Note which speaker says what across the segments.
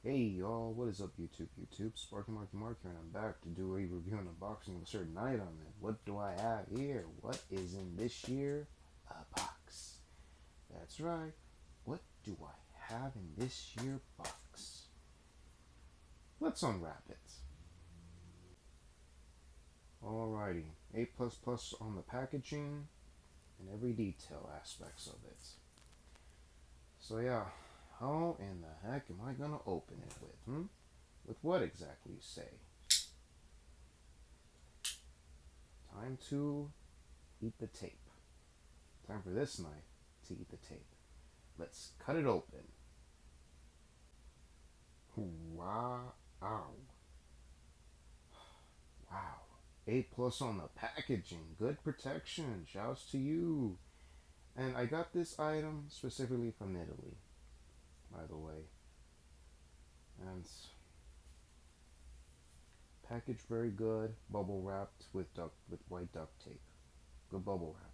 Speaker 1: Hey y'all, what is up YouTube? Sparky Marky Mark here, and I'm back to do a review and unboxing of a certain item. And what do I have here? What is in this year? A box. That's right. What do I have in this year box? Let's unwrap it. Alrighty, A++ on the packaging and every detail aspects of it. So yeah, how in the heck am I gonna open it with? With what exactly, you say? Time to eat the tape. Time for this knife to eat the tape. Let's cut it open. Wow. Wow. A+ on the packaging. Good protection. Shouts to you. And I got this item specifically from Italy, by the way. And it's packaged very good. Bubble wrapped with white duct tape. Good bubble wrap.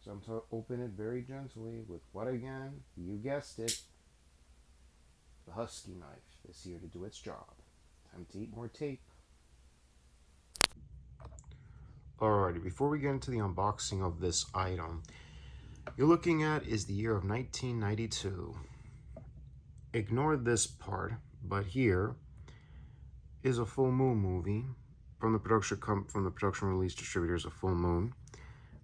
Speaker 1: So I'm to open it very gently with what again? You guessed it. The Husky knife is here to do its job. Time to eat more tape. Alrighty, before we get into the unboxing of this item, you're looking at is the year of 1992. Ignore this part, but here is a Full Moon movie from the production release distributors of Full Moon,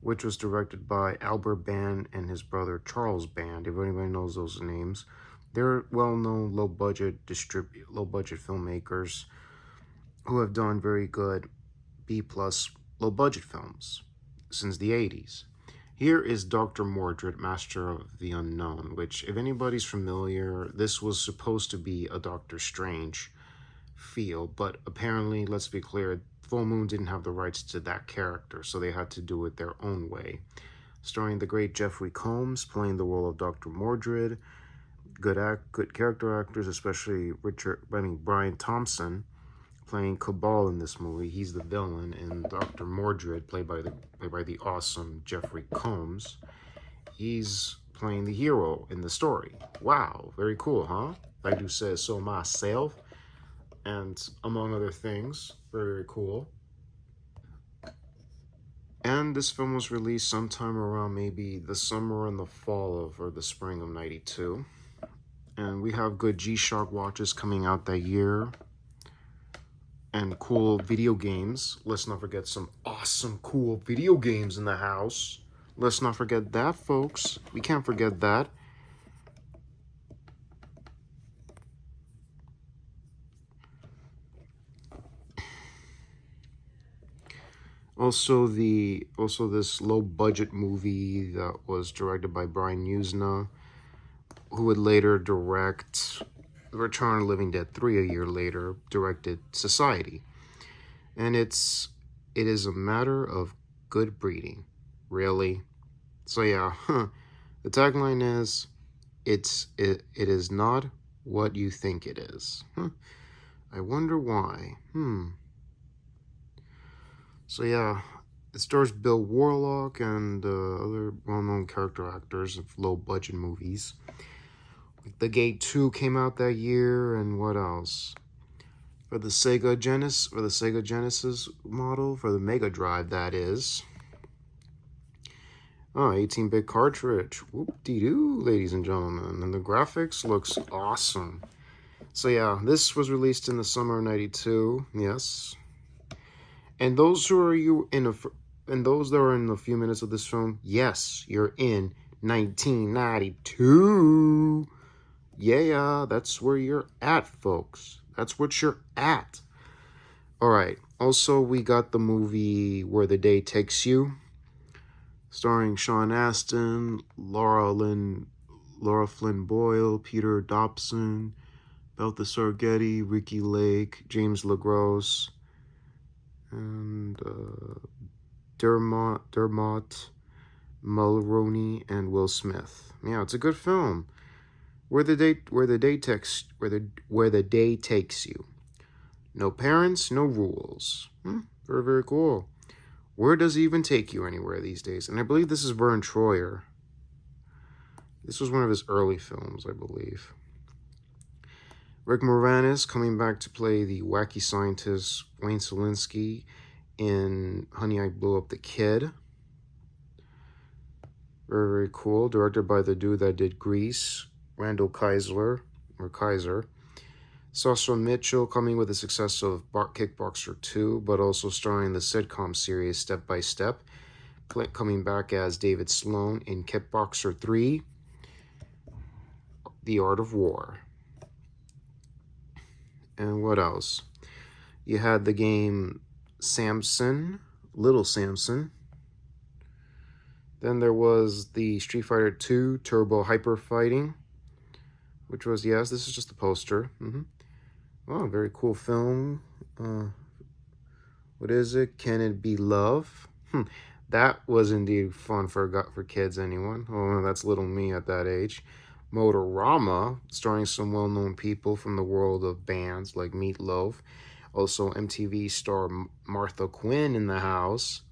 Speaker 1: which was directed by Albert Band and his brother Charles Band. If anybody knows those names, they're well-known low-budget filmmakers who have done very good B+ low-budget films since the 80s. Here is Dr. Mordred, Master of the Unknown, which, if anybody's familiar, this was supposed to be a Doctor Strange feel, but apparently, let's be clear, Full Moon didn't have the rights to that character, so they had to do it their own way. Starring the great Jeffrey Combs playing the role of Dr. Mordred, good character actors, especially Brian Thompson playing Cabal in this movie. He's the villain, and Dr. Mordred, played by the awesome Jeffrey Combs, he's playing the hero in the story. Wow, very cool, huh? I do say so myself. And among other things, very cool. And this film was released sometime around maybe the summer and the fall of, or the spring of 92. And we have good G-Shock watches coming out that year. And cool video games. Let's not forget some awesome, cool video games in the house. Let's not forget that, folks. We can't forget that. Also, this low-budget movie that was directed by Brian Usna, who would later direct Return of the Living Dead 3 a year later, directed Society. And it is a matter of good breeding, really. So yeah, the tagline is, it is not what you think it is. I wonder why. So yeah, it stars Bill Warlock and other well-known character actors of low-budget movies. The Gate 2 came out that year, and what else? For the Sega Genesis model, for the Mega Drive, that is. Oh, 18-bit cartridge. Whoop-de-doo, ladies and gentlemen. And the graphics looks awesome. So yeah, this was released in the summer of 92, yes. And those that are in a few minutes of this film, yes, you're in 1992. Yeah, that's where you're at, folks. That's what you're at. All right. Also, we got the movie Where the Day Takes You, starring Sean Astin, Laura Flynn Boyle, Peter Dobson, Balthasar Getty, Ricky Lake, James LaGrosse, and Dermot Mulroney, and Will Smith. Yeah, it's a good film. Where the day takes you. No parents, no rules. Very, very cool. Where does he even take you anywhere these days? And I believe this is Vern Troyer. This was one of his early films, I believe. Rick Moranis coming back to play the wacky scientist Wayne Selinsky in Honey, I Blew Up the Kid. Very, very cool. Directed by the dude that did Grease, Randall Kaiser. Sasha Mitchell coming with the success of Kickboxer 2, but also starring the sitcom series Step by Step. Coming back as David Sloan in Kickboxer 3, The Art of War. And what else? You had the game Samson, Little Samson. Then there was the Street Fighter 2 Turbo Hyper Fighting, which was, yes, this is just a poster. Oh, very cool film. What is it? Can It Be Love? That was indeed fun for kids, anyone. Oh, that's little me at that age. Motorama, starring some well-known people from the world of bands like Meat Loaf. Also MTV star Martha Quinn in the house.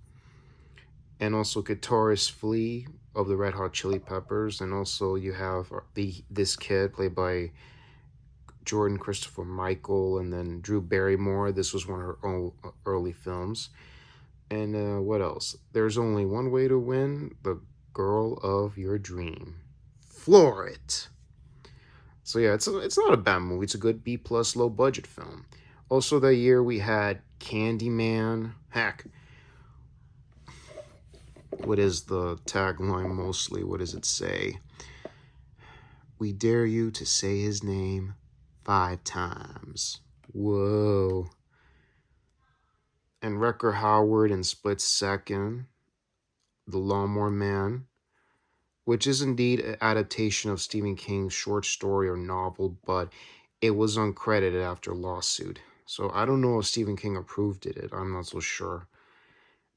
Speaker 1: And also guitarist Flea of the Red Hot Chili Peppers. And also you have this kid played by Jordan Christopher Michael, and then Drew Barrymore. This was one of her early films. And what else? There's Only One Way to Win, The Girl of Your Dream. Floor it. So yeah, it's not a bad movie. It's a good B+ low budget film. Also that year we had Candyman. Heck, what is the tagline mostly? What does it say? We dare you to say his name 5 times. Whoa. And Rutger Hauer in Split Second, The Lawnmower Man, which is indeed an adaptation of Stephen King's short story or novel, but it was uncredited after lawsuit. So I don't know if Stephen King approved it. I'm not so sure.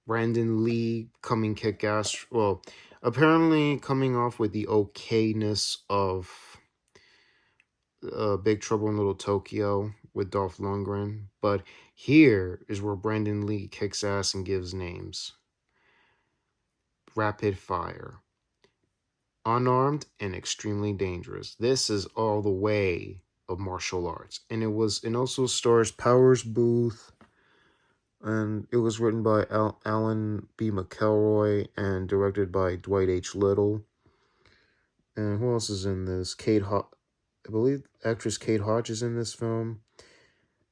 Speaker 1: Brandon Lee coming kick-ass. Well, apparently coming off with the okayness of Big Trouble in Little Tokyo with Dolph Lundgren. But here is where Brandon Lee kicks ass and gives names. Rapid Fire. Unarmed and Extremely Dangerous. This is all the way of martial arts. And it also stars Powers Booth. And it was written by Alan B. McElroy and directed by Dwight H. Little. And who else is in this? I believe actress Kate Hodge is in this film,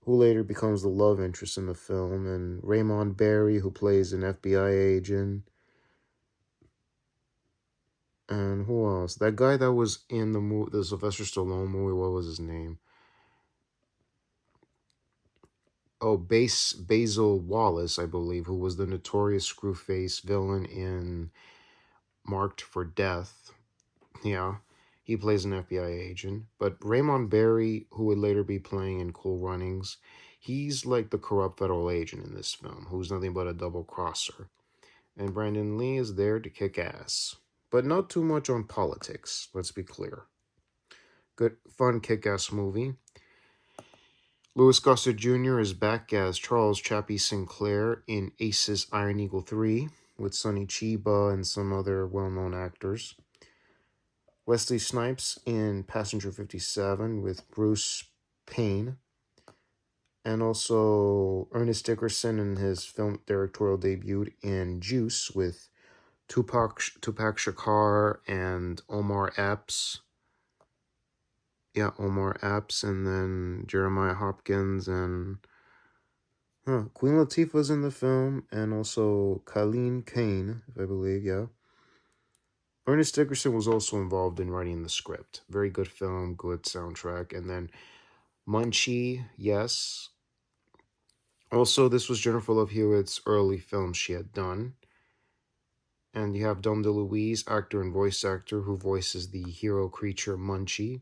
Speaker 1: who later becomes the love interest in the film. And Raymond Barry, who plays an FBI agent. And who else? That guy that was in the Sylvester Stallone movie, what was his name? Oh, Basil Wallace, I believe, who was the notorious Screwface villain in Marked for Death. Yeah, he plays an FBI agent. But Raymond Barry, who would later be playing in Cool Runnings, he's like the corrupt federal agent in this film, who's nothing but a double-crosser. And Brandon Lee is there to kick ass. But not too much on politics, let's be clear. Good, fun, kick-ass movie. Louis Gossett Jr. is back as Charles Chappie Sinclair in Ace's Iron Eagle 3 with Sonny Chiba and some other well-known actors. Wesley Snipes in Passenger 57 with Bruce Payne. And also Ernest Dickerson in his film directorial debut in Juice with Tupac Shakur and Omar Epps. Yeah, Omar Epps, and then Jeremiah Hopkins, and Queen Latifah's in the film, and also Colleen Kane, if I believe, yeah. Ernest Dickerson was also involved in writing the script. Very good film, good soundtrack. And then Munchie, yes. Also, this was Jennifer Love Hewitt's early film she had done. And you have Dom DeLuise, actor and voice actor, who voices the hero creature Munchie.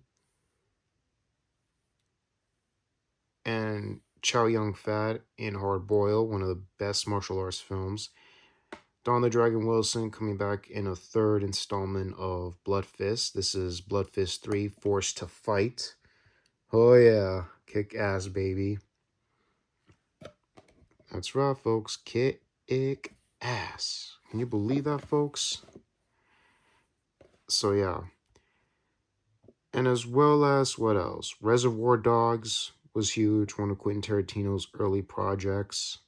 Speaker 1: And Chow Yun-fat in Hard Boil, one of the best martial arts films. Don the Dragon Wilson coming back in a third installment of Blood Fist. This is Blood Fist 3, Forced to Fight. Oh yeah, kick ass, baby. That's right, folks, kick ass. Can you believe that, folks? So yeah. And as well as, what else? Reservoir Dogs was huge, one of Quentin Tarantino's early projects.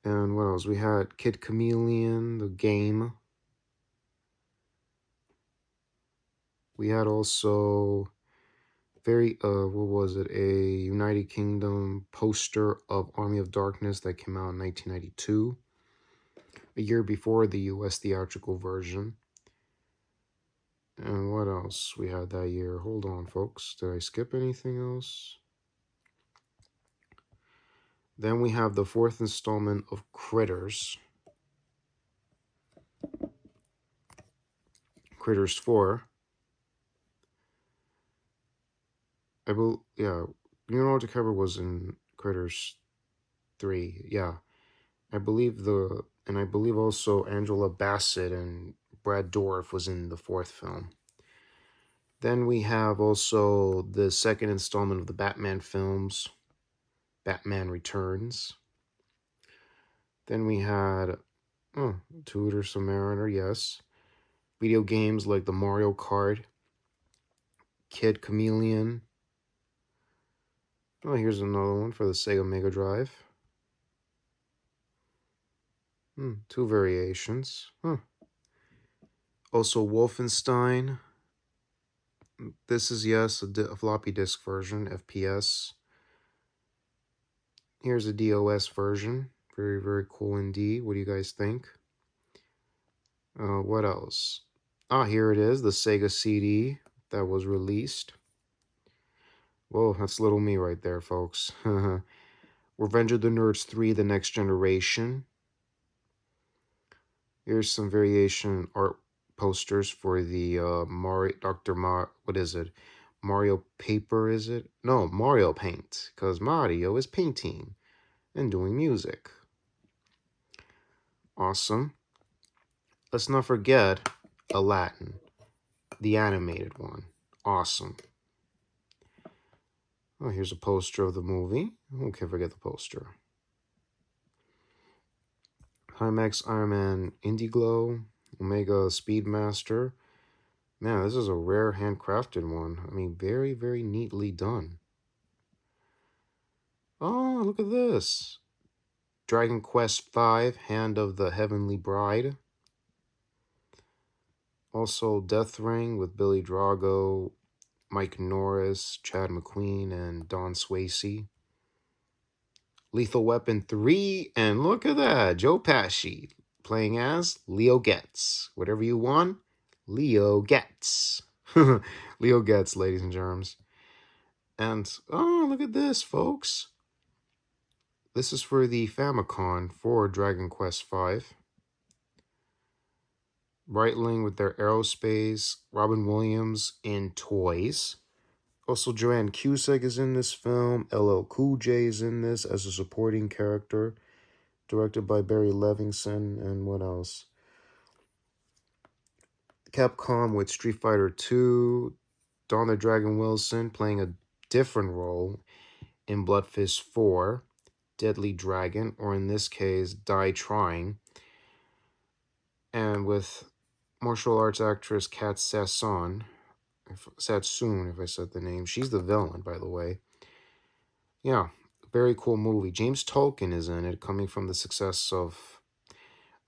Speaker 1: And what else? We had Kid Chameleon, the game. We had also what was it? A United Kingdom poster of Army of Darkness that came out in 1992, a year before the US theatrical version. And what else we had that year? Hold on, folks. Did I skip anything else? Then we have the fourth installment of Critters. Critters 4. Yeah, Leonardo DiCaprio was in Critters 3. Yeah. I believe also Angela Bassett and Brad Dourif was in the fourth film. Then we have also the second installment of the Batman films, Batman Returns. Then we had Tutor Submariner, yes. Video games like the Mario Kart, Kid Chameleon. Oh, here's another one for the Sega Mega Drive. 2 variations. Also Wolfenstein. This is, yes, a floppy disk version, FPS. Here's a DOS version. Very, very cool indeed. What do you guys think? What else? Here it is, the Sega CD that was released. Whoa, that's little me right there, folks. Revenge of the Nerds 3, The Next Generation. Here's some variation art posters for the what is it? Mario Paper, is it? No, Mario Paint, because Mario is painting and doing music. Awesome. Let's not forget Aladdin, the animated one. Awesome. Oh, here's a poster of the movie. Who can forget the poster? Timex Iron Man Indiglo, Omega Speedmaster. Man, this is a rare handcrafted one. I mean, very, very neatly done. Oh, look at this. Dragon Quest V, Hand of the Heavenly Bride. Also, Death Ring with Billy Drago, Mike Norris, Chad McQueen, and Don Swayze. Lethal Weapon 3, and look at that, Joe Pesci playing as Leo Getz. Whatever you want, Leo Getz. Leo Getz, ladies and germs. And, oh, look at this, folks. This is for the Famicom for Dragon Quest V. Breitling with their aerospace. Robin Williams in toys. Also, Joanne Cusack is in this film. LL Cool J is in this as a supporting character. Directed by Barry Levinson. And what else? Capcom with Street Fighter II. Dawn the Dragon Wilson playing a different role in Blood Fist 4. Deadly Dragon, or in this case, Die Trying. And with martial arts actress Kat Sassoon, if I said the name. She's the villain, by the way. Yeah, very cool movie. James Tolkien is in it, coming from the success of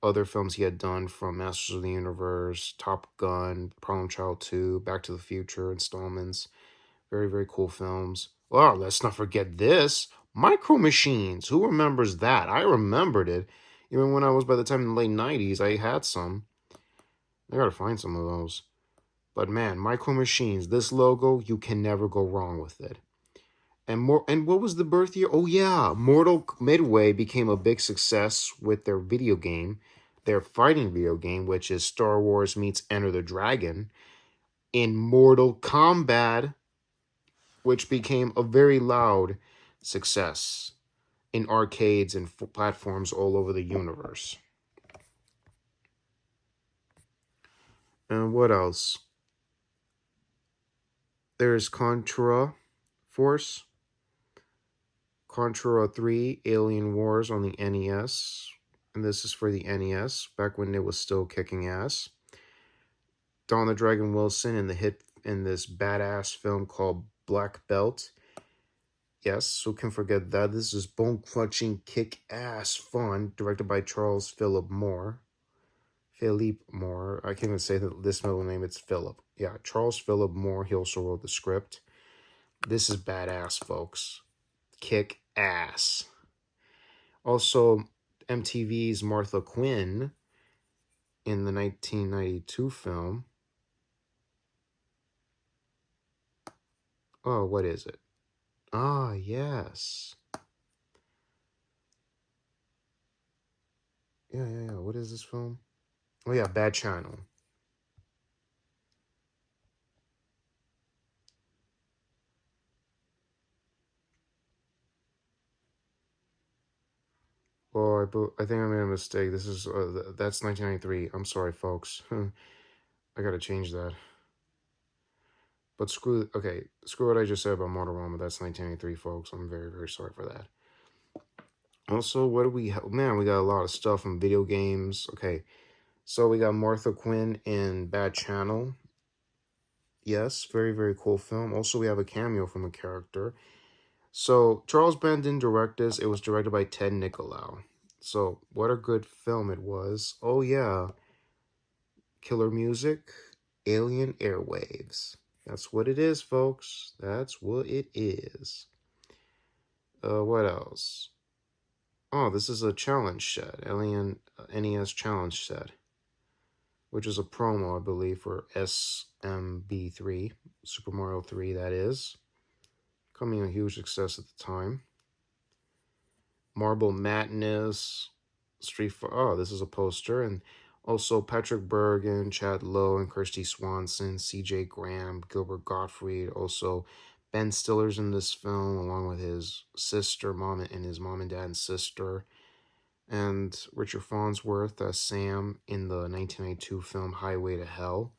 Speaker 1: other films he had done, from Masters of the Universe, Top Gun, Problem Child 2, Back to the Future installments. Very, very cool films. Well, let's not forget this. Micro Machines. Who remembers that? I remembered it. Even when I was, by the time in the late 90s, I had some. I gotta find some of those. But man, Micro Machines, this logo, you can never go wrong with it. And what was the birth year? Oh yeah, Mortal Midway became a big success with their video game, their fighting video game, which is Star Wars meets Enter the Dragon, in Mortal Kombat, which became a very loud success in arcades and platforms all over the universe. And what else? There's Contra Force, Contra 3, Alien Wars on the NES, and this is for the NES, back when it was still kicking ass. Don the Dragon Wilson in the hit in this badass film called Black Belt. Yes, who can forget that? This is bone-crunching, kick-ass fun, directed by Charles Philip Moore. Philippe Moore. I can't even say this middle name. It's Philip. Yeah, Charles Philip Moore. He also wrote the script. This is badass, folks. Kick ass. Also, MTV's Martha Quinn in the 1992 film. Oh, what is it? Ah, yes. Yeah. What is this film? Oh, yeah, Bad Channel. Oh, I think I made a mistake. This is that's 1993. I'm sorry, folks. I gotta change that. But screw what I just said about Motorama. That's 1983, folks. I'm very, very sorry for that. Also, what do we have? Man, we got a lot of stuff from video games. Okay, so we got Martha Quinn in Bad Channel. Yes, very, very cool film. Also, we have a cameo from a character. So, Charles Band didn't direct this. It was directed by Ted Nicolau. So, what a good film it was. Oh, yeah. Killer Music, Alien Airwaves. That's what it is, folks. That's what it is. What else? Oh, this is a challenge set. Alien NES challenge set. Which is a promo, I believe, for SMB3. Super Mario 3, that is. Coming a huge success at the time. Marble Madness. Street Fighter. Oh, this is a poster. And also Patrick Bergen, Chad Lowe, and Kirsty Swanson, CJ Graham, Gilbert Gottfried. Also, Ben Stiller's in this film, along with his sister, his mom and dad and sister. And Richard Farnsworth as Sam in the 1992 film Highway to Hell.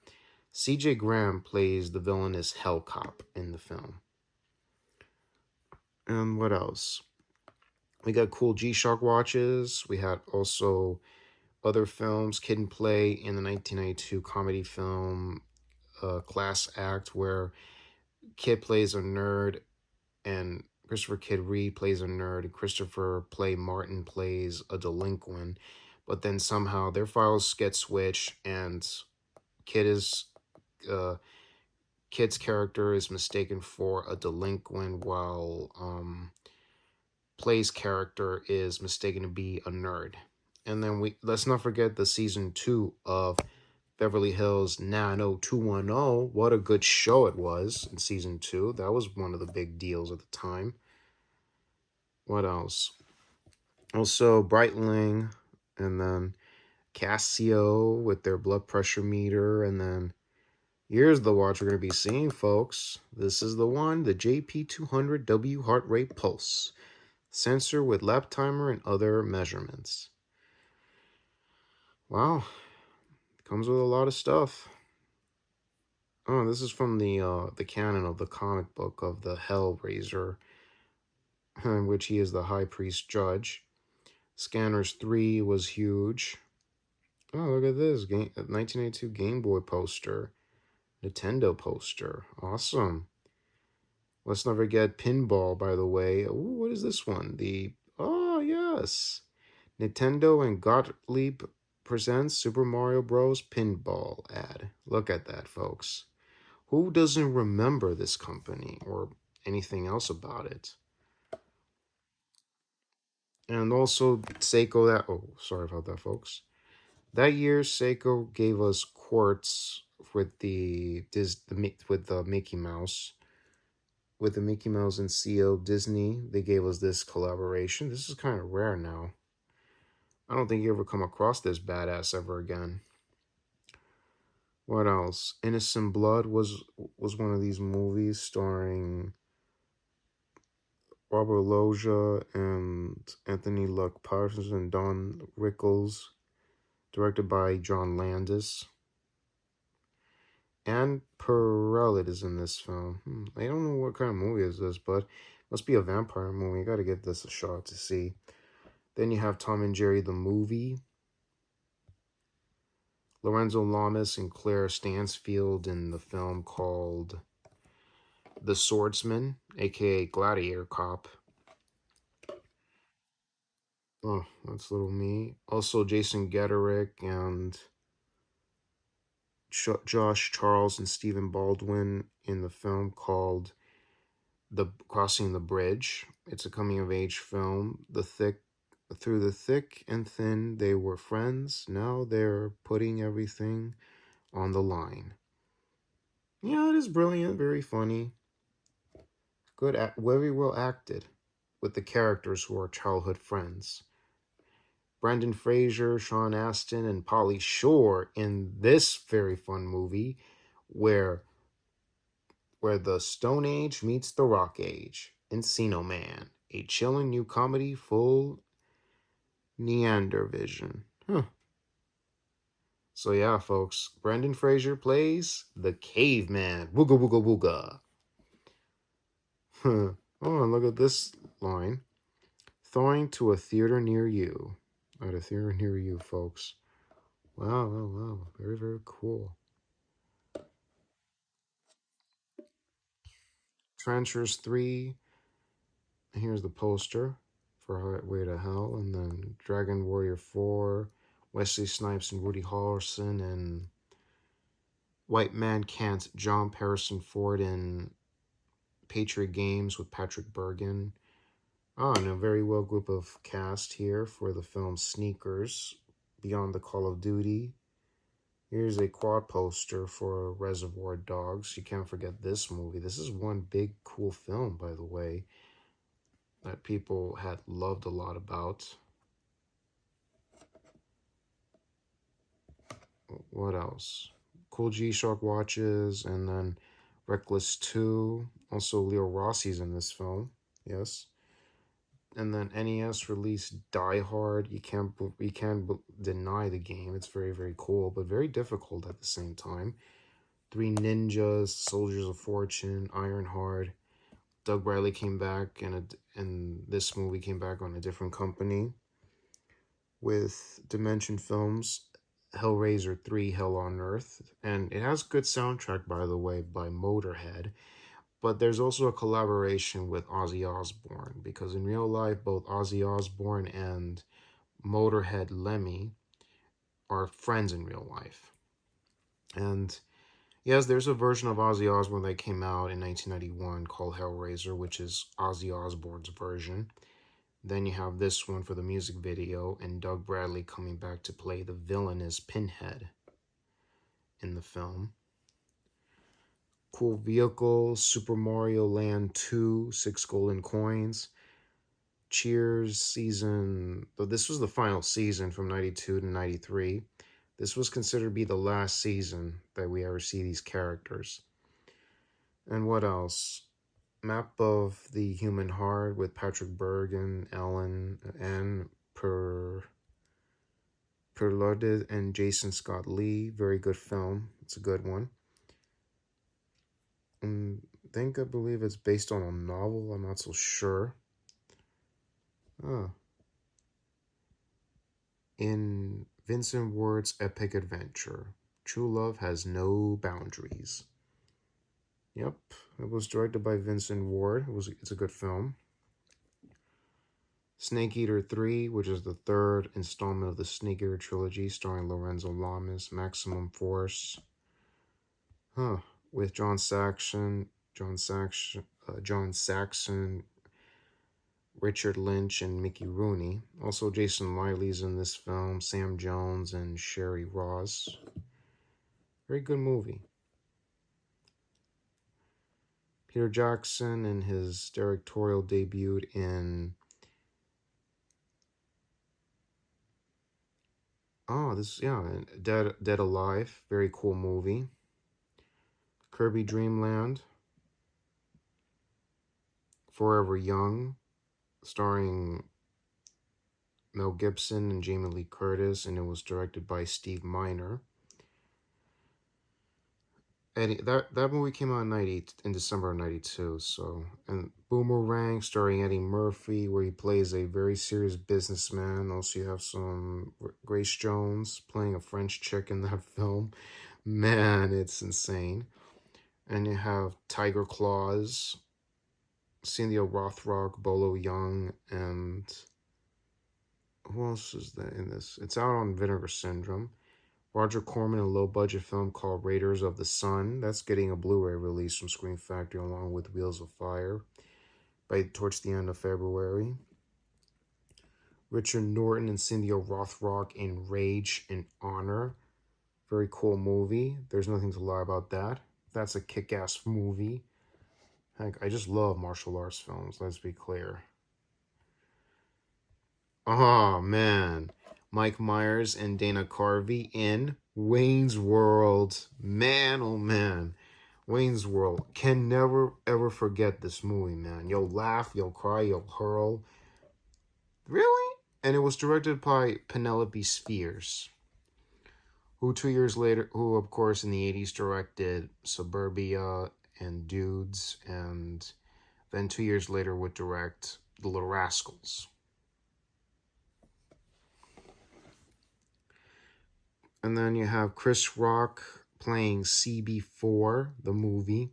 Speaker 1: CJ Graham plays the villainous Hell Cop in the film. And what else? We got cool G-Shock watches. We had also other films. Kid and Play in the 1992 comedy film Class Act, where Kid plays a nerd and Christopher Kid Reed plays a nerd, and Christopher Play Martin plays a delinquent. But then somehow their files get switched, and Kid's character is mistaken for a delinquent, while Play's character is mistaken to be a nerd. And then let's not forget the season 2 of Beverly Hills 90210. What a good show it was in season 2. That was one of the big deals at the time. What else? Also, Breitling, and then Casio with their blood pressure meter, and then here's the watch we're going to be seeing, folks. This is the one, the JP-200W heart rate pulse. Sensor with lap timer and other measurements. Wow. Comes with a lot of stuff. Oh, this is from the canon of the comic book of the Hellraiser, in which he is the high priest judge. Scanners 3 was huge. Oh, look at this. 1982 Game Boy poster. Nintendo poster. Awesome. Let's not forget Pinball, by the way. Ooh, what is this one? Oh, yes. Nintendo and Gottlieb presents Super Mario Bros. Pinball ad. Look at that, folks. Who doesn't remember this company or anything else about it? And also Seiko, sorry about that, folks. That year, Seiko gave us quartz with the Mickey Mouse. With the Mickey Mouse and CO Disney, they gave us this collaboration. This is kind of rare now. I don't think you ever come across this badass ever again. What else? Innocent Blood was one of these movies starring Robert Loggia and Anthony Luck Parsons and Don Rickles, directed by John Landis. Anne Perrellet is in this film. I don't know what kind of movie is this, but it must be a vampire movie. I gotta give this a shot to see. Then you have Tom and Jerry the movie. Lorenzo Lamas and Claire Stansfield in the film called The Swordsman, aka Gladiator Cop. Oh, that's little me. Also, Jason Gederick and Josh Charles and Stephen Baldwin in the film called The Crossing the Bridge. It's a coming of age film. Through the thick and thin, they were friends. Now they're putting everything on the line. Yeah, it is brilliant, very funny, very well acted, with the characters who are childhood friends. Brendan Fraser, Sean Astin, and Pauly Shore in this very fun movie, where the Stone Age meets the Rock Age. Encino Man, a chilling new comedy full Neander vision. Huh. So yeah, folks, Brendan Fraser plays the caveman. Wooga wooga wooga. Huh. Oh, and look at this line. Thawing to a theater near you. At a theater near you, folks. Wow, wow, wow. Very, very cool. Trenchers 3. Here's the poster for Highway to Hell. And then Dragon Warrior 4. Wesley Snipes and Woody Harrelson. And White Man Can't Jump. Harrison Ford in Patriot Games with Patrick Bergin. Oh, and a very well group of cast here for the film Sneakers, Beyond the Call of Duty. Here's a quad poster for Reservoir Dogs. You can't forget this movie. This is one big cool film, by the way, that people had loved a lot about. What else? Cool G-Shock watches, and then Reckless 2. Also, Leo Rossi's in this film. Yes. And then NES released Die Hard. You can't deny the game. It's very, very cool, but very difficult at the same time. Three Ninjas, Soldiers of Fortune, Ironheart. Doug Bradley came back, and this movie came back on a different company with Dimension Films. Hellraiser 3, Hell on Earth. And it has good soundtrack, by the way, by Motorhead. But there's also a collaboration with Ozzy Osbourne, because in real life, both Ozzy Osbourne and Motorhead Lemmy are friends in real life. And yes, there's a version of Ozzy Osbourne that came out in 1991 called Hellraiser, which is Ozzy Osbourne's version. Then you have this one for the music video, and Doug Bradley coming back to play the villainous Pinhead in the film. Cool vehicles, Super Mario Land 2, 6 golden coins. Cheers season, but this was the final season from 92 to 93. This was considered to be the last season that we ever see these characters. And what else? Map of the Human Heart with Patrick Bergin, Ellen, and Perluded and Jason Scott Lee. Very good film. It's a good one. I believe it's based on a novel. I'm not so sure. In Vincent Ward's epic adventure, True Love Has No Boundaries. Yep, it was directed by Vincent Ward. It's a good film. Snake Eater 3, which is the third installment of the Snake Eater trilogy, starring Lorenzo Lamas. Maximum Force. With John Saxon, Richard Lynch, and Mickey Rooney. Also, Jason Lively's in this film, Sam Jones, and Sherry Ross. Very good movie. Peter Jackson in his directorial debut in Dead Alive. Very cool movie. Kirby Dream Land. Forever Young, starring Mel Gibson and Jamie Lee Curtis, and it was directed by Steve Miner. Eddie, that movie came out in December of '92. So, and Boomerang, starring Eddie Murphy, where he plays a very serious businessman. Also, you have some Grace Jones playing a French chick in that film. Man, it's insane. And you have Tiger Claws, Cynthia Rothrock, Bolo Young, and who else is that in this? It's out on Vinegar Syndrome. Roger Corman, a low-budget film called Raiders of the Sun. That's getting a Blu-ray release from Screen Factory along with Wheels of Fire towards the end of February. Richard Norton and Cynthia Rothrock in Rage and Honor. Very cool movie. There's nothing to lie about that. That's a kick-ass movie. Heck, I just love martial arts films, let's be clear. Oh, man. Mike Myers and Dana Carvey in Wayne's World. Man, oh man. Wayne's World. Can never, ever forget this movie, man. You'll laugh, you'll cry, you'll hurl. Really? And it was directed by Penelope Spheres, who 2 years later, who of course in the 80s directed Suburbia and Dudes, and then 2 years later would direct The Little Rascals. And then you have Chris Rock playing CB4, the movie.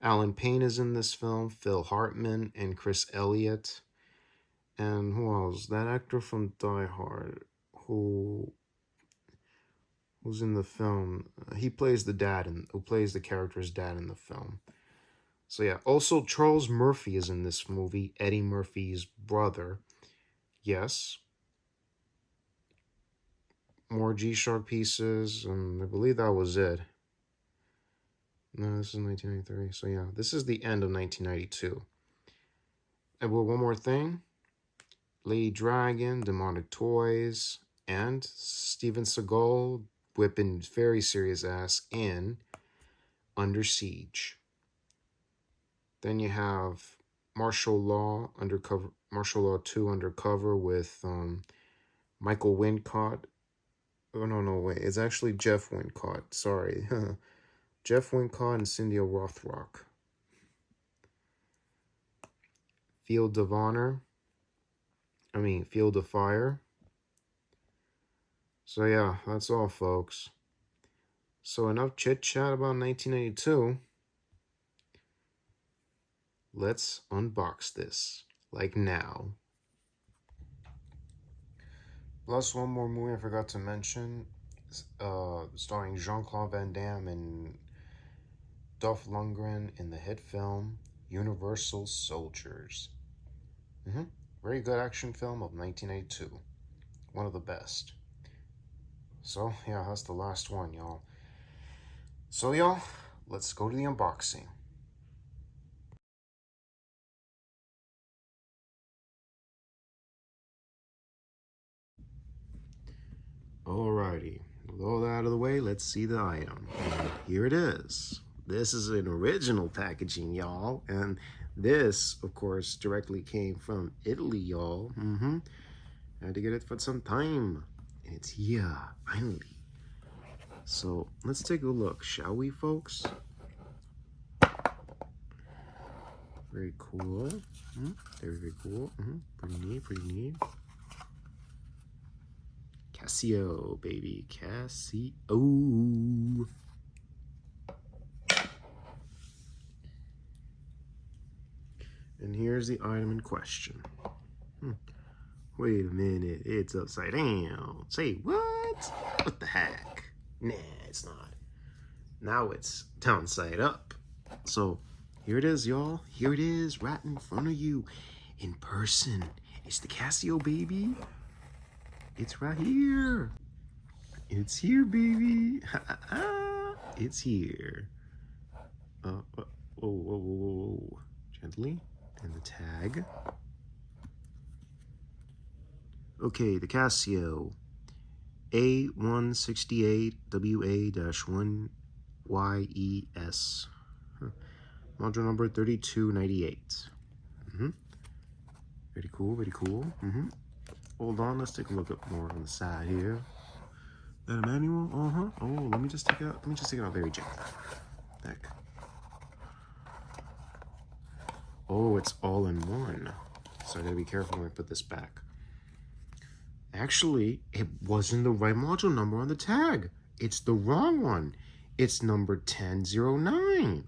Speaker 1: Alan Payne is in this film, Phil Hartman, and Chris Elliott. And who else? That actor from Die Hard, who's in the film. He plays the dad, who plays the character's dad in the film. So yeah, also Charles Murphy is in this movie, Eddie Murphy's brother. Yes. More G-Shock pieces, and I believe that was it. No, this is 1993. So yeah, this is the end of 1992. And well, one more thing. Lady Dragon, Demonic Toys, and Steven Seagal whipping very serious ass in Under Siege. Then you have Martial Law 2 Undercover with Michael Wincott. Oh, no, wait. It's actually Jeff Wincott. Sorry. Jeff Wincott and Cynthia Rothrock. Field of Fire. So, yeah, that's all, folks. So, enough chit-chat about 1992. Let's unbox this. Like now. Plus, one more movie I forgot to mention, starring Jean-Claude Van Damme and Dolph Lundgren in the hit film Universal Soldiers. Very good action film of 1982. One of the best. So, yeah, that's the last one, y'all. So, y'all, let's go to the unboxing. Alrighty, with all that out of the way, let's see the item. And here it is. This is an original packaging, y'all. And this, of course, directly came from Italy, y'all. Had to get it for some time. And it's here, finally. So, let's take a look, shall we, folks? Very cool. Very cool. Pretty neat. Casio, baby. Casio. And here's the item in question. Wait a minute. It's upside down. Say what? What the heck? Nah, it's not. Now it's downside up. So here it is, y'all. Here it is, right in front of you. In person. It's the Casio, baby. It's right here. It's here, baby. It's here. Whoa. Gently. And the tag. Okay, the Casio A168WA-1YES. Module number 3298. Very cool. Hold on, let's take a look at more on the side here. That a manual? Oh, let me just take it out very gently. Heck. Oh, it's all in one. So I gotta be careful when I put this back. Actually, it wasn't the right module number on the tag. It's the wrong one. It's number 1009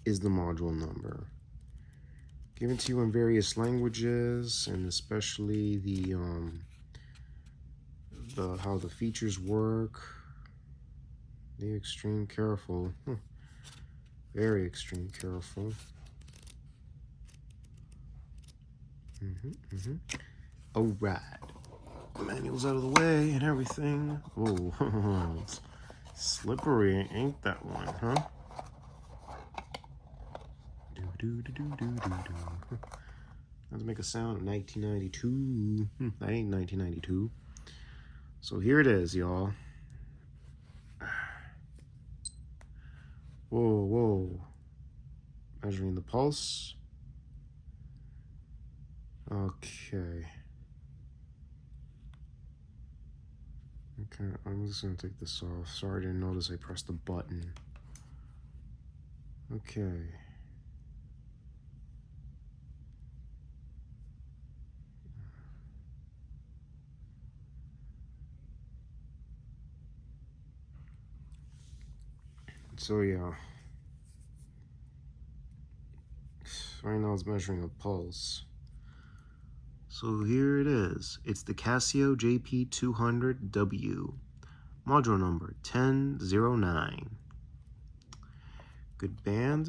Speaker 1: is the module number. Given to you in various languages, and especially the how the features work. Be extreme careful. Very extreme careful. All right. Manual's out of the way and everything. Oh, it's slippery, ain't that one, huh? Let's make a sound of 1992. That ain't 1992. So here it is, y'all. Whoa, whoa. Measuring the pulse. Okay. Okay, I'm just gonna take this off. Sorry, I didn't notice I pressed the button. Okay. So yeah. Right now it's measuring a pulse. So here it is. It's the Casio JP-200W. Module number 1009. Good band,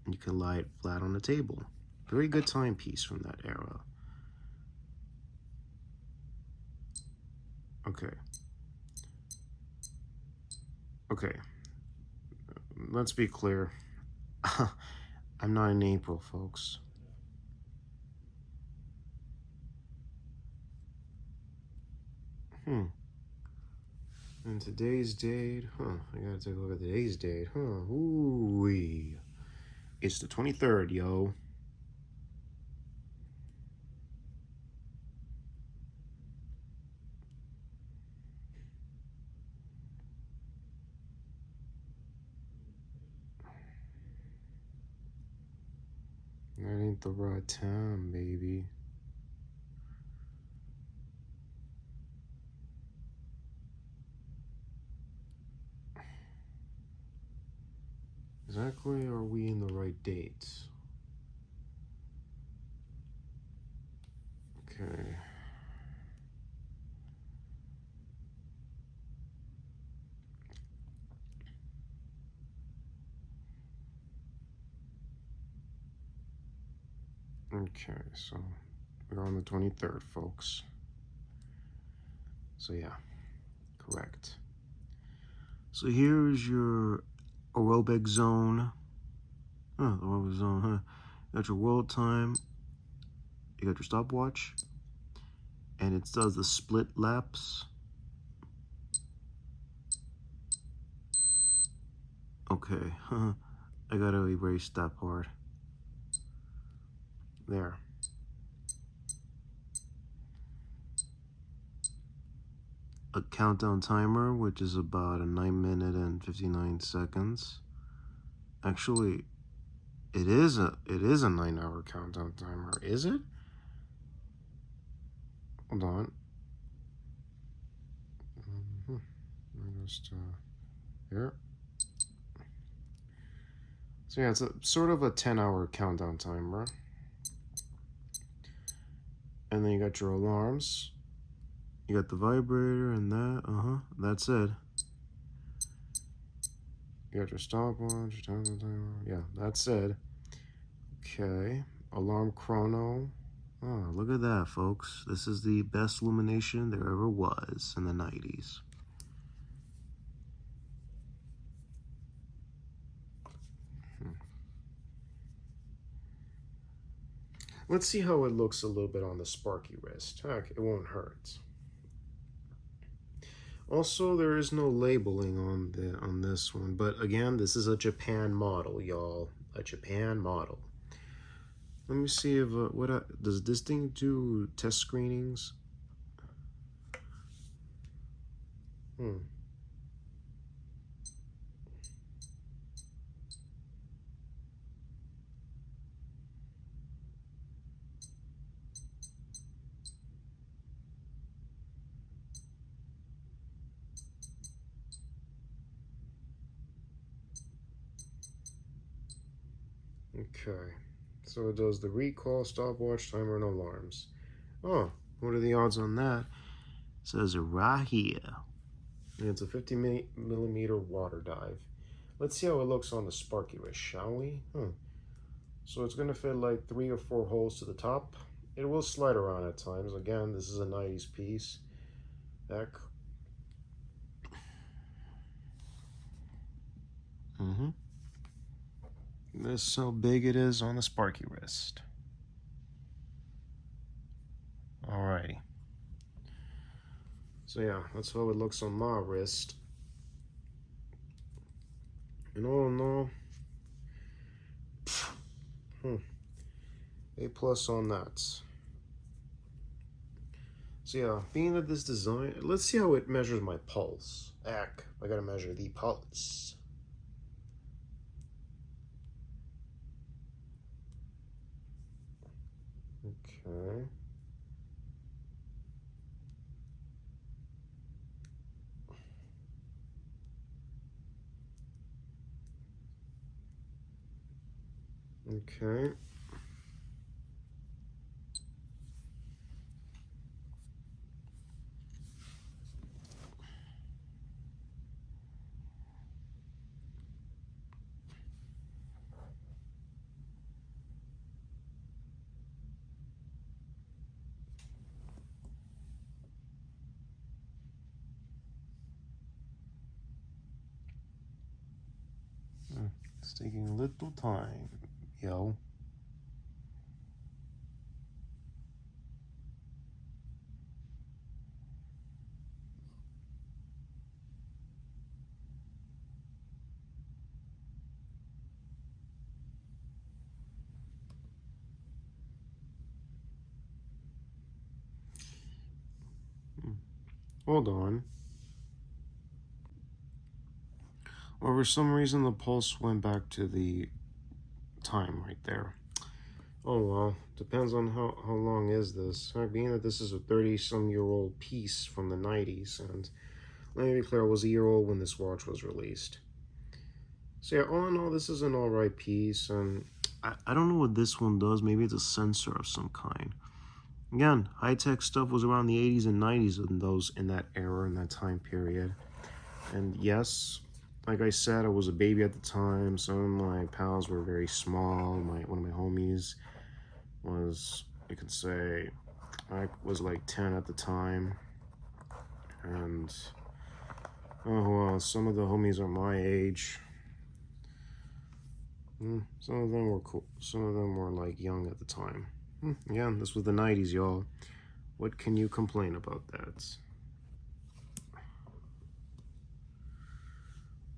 Speaker 1: and you can lie it flat on the table. Very good timepiece from that era. Okay. Okay. Let's be clear. I'm not in April, folks. And today's date, I gotta take a look at today's date, Ooh-wee. It's the 23rd, yo. That ain't the right time, baby. Exactly, are we in the right dates? Okay. Okay, so we're on the 23rd, folks. So yeah, correct. So here's your aerobic zone. The aerobic zone, You got your world time. You got your stopwatch. And it does the split laps. Okay, I gotta erase that part. There. A countdown timer, which is about a 9 minute and 59 seconds. Actually, it is a 9-hour countdown timer, is it? Hold on. Just here. So yeah, it's a sort of a 10-hour countdown timer. And then you got your alarms. You got the vibrator and that. That's it. You got your stopwatch, your countdown timer. Yeah, that's it. Okay. Alarm chrono. Oh, look at that, folks. This is the best illumination there ever was in the 90s. Let's see how it looks a little bit on the Sparky wrist. Heck, it won't hurt. Also, there is no labeling on this one, but again, this is a Japan model, y'all. A Japan model. Let me see if does this thing do test screenings? Okay, so it does the recall, stopwatch, timer, and alarms. Oh, what are the odds on that? It says it right here. And it's a 50 millimeter water dive. Let's see how it looks on the sparky wrist, shall we? So it's going to fit like 3 or 4 holes to the top. It will slide around at times. Again, this is a 90s piece. Back. This is how big it is on the sparky wrist. Alrighty. So yeah, that's how it looks on my wrist. And all in all, A plus on that. So yeah, being that this design, let's see how it measures my pulse. I gotta measure the pulse. Okay. Okay. It's taking a little time, yo. Hold on. Well, for some reason the pulse went back to the time right there. Oh well, depends on how long is this. Being that this is a 30-some-year-old piece from the 90s, and let me be clear, I was a year old when this watch was released. So yeah, all in all, this is an alright piece, and I don't know what this one does. Maybe it's a sensor of some kind. Again, high-tech stuff was around the 80s and 90s in that era, in that time period. And yes, like I said, I was a baby at the time. Some of my pals were very small. One of my homies was, you could say, I was like 10 at the time. And oh well, some of the homies are my age. Some of them were cool. Some of them were like young at the time. Again, this was the 90s, y'all. What can you complain about that?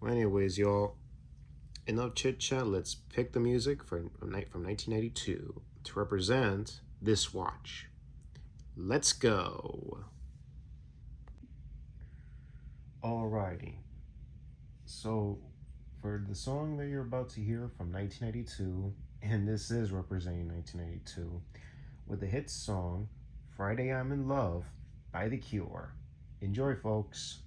Speaker 1: Well, anyways, y'all, enough chit chat. Let's pick the music from 1992 to represent this watch. Let's go. Alrighty. So, for the song that you're about to hear from 1992, and this is representing 1992, with the hit song Friday I'm in Love by The Cure. Enjoy, folks.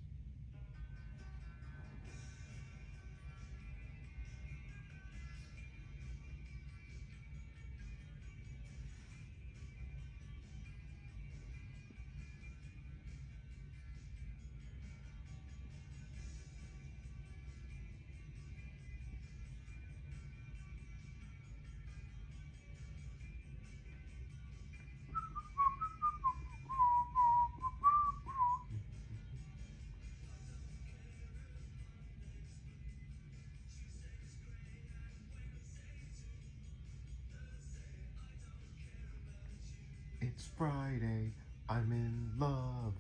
Speaker 1: It's Friday, I'm in love.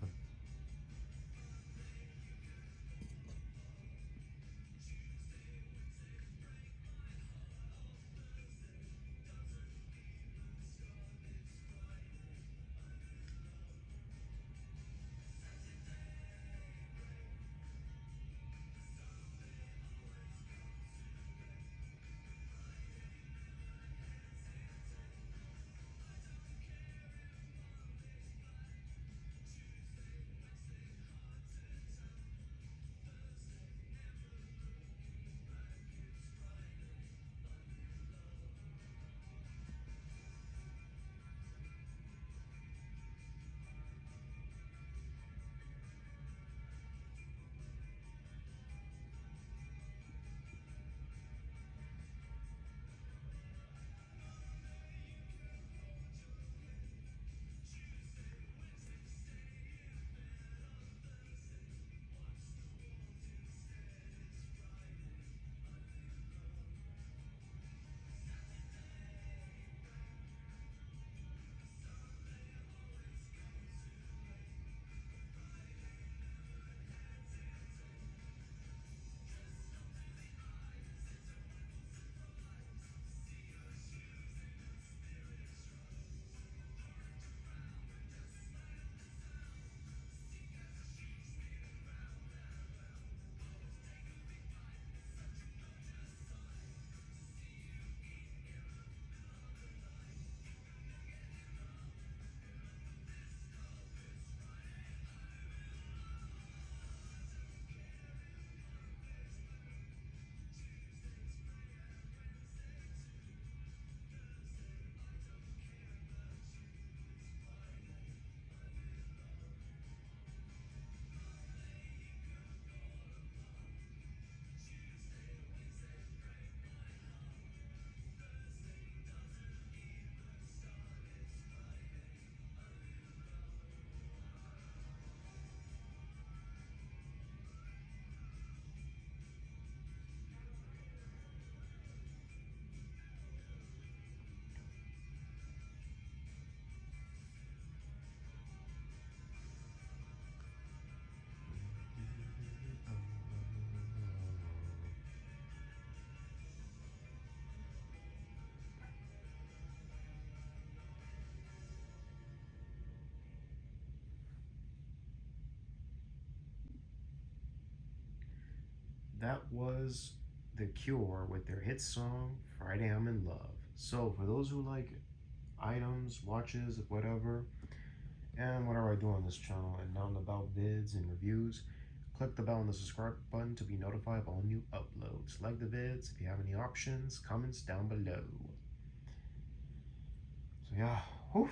Speaker 1: that was The Cure with their hit song, Friday I'm in Love. So, for those who like items, watches, whatever, and whatever I do on this channel, and nothing about vids and reviews, click the bell and the subscribe button to be notified of all new uploads. Like the vids. If you have any options, comments down below. So yeah, whew.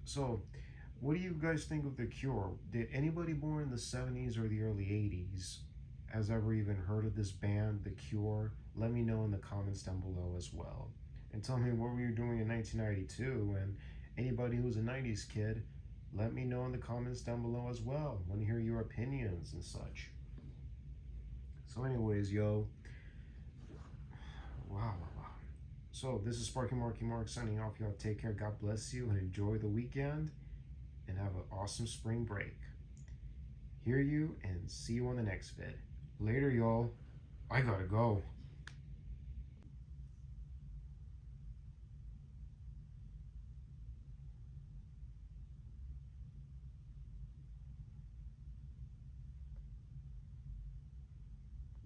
Speaker 1: So, what do you guys think of The Cure? Did anybody born in the 70s or the early 80s has ever even heard of this band, The Cure? Let me know in the comments down below as well. And tell me what were you doing in 1992? And anybody who's a 90s kid, let me know in the comments down below as well. I want to hear your opinions and such. So anyways, yo. Wow. So this is Sparky Marky Mark signing off. Y'all take care. God bless you and enjoy the weekend. And have an awesome spring break. Hear you and see you on the next vid. Later, y'all. I gotta go.